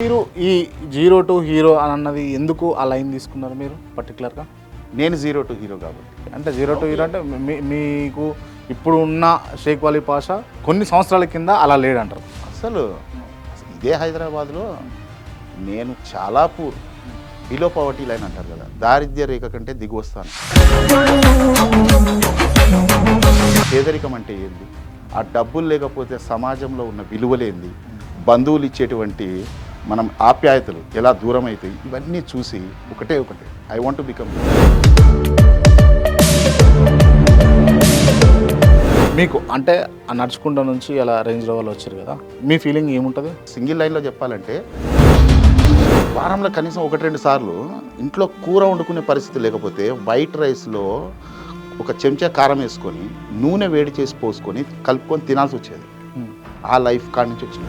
మీరు ఈ 0 to hero అని అన్నది ఎందుకు ఆ లైన్ తీసుకున్నారు మీరు పర్టికులర్గా? నేను 0 to హీరో కాబట్టి. అంటే 0 to హీరో అంటే మీకు ఇప్పుడు ఉన్న షేక్ వాలీ పాషా కొన్ని సంవత్సరాల కింద అలా లేడంటారు. అసలు ఇదే హైదరాబాద్లో నేను చాలా బిలో పవర్టీ లైన్ అంటారు కదా, దారిద్ర్య రేఖ కంటే దిగి వస్తాను. పేదరికం అంటే ఏంది, ఆ డబ్బులు లేకపోతే సమాజంలో ఉన్న విలువలేంది, బంధువులు ఇచ్చేటువంటి మనం ఆప్యాయతలు ఎలా దూరం అవుతాయి, ఇవన్నీ చూసి ఒకటే ఐ వాంట్ టు బికమ్. మీకు అంటే ఆ నడుచుకుంటా నుంచి అలా రేంజ్ రోవర్లో వచ్చారు కదా, మీ ఫీలింగ్ ఏముంటుంది? సింగిల్ లైన్లో చెప్పాలంటే వారంలో కనీసం 1-2 సార్లు ఇంట్లో కూర వండుకునే పరిస్థితి లేకపోతే వైట్ రైస్లో ఒక చెంచా కారం వేసుకొని నూనె వేడి చేసి పోసుకొని కలుపుకొని తినాల్సి వచ్చేది. ఆ లైఫ్ కాడి నుంచి వచ్చింది.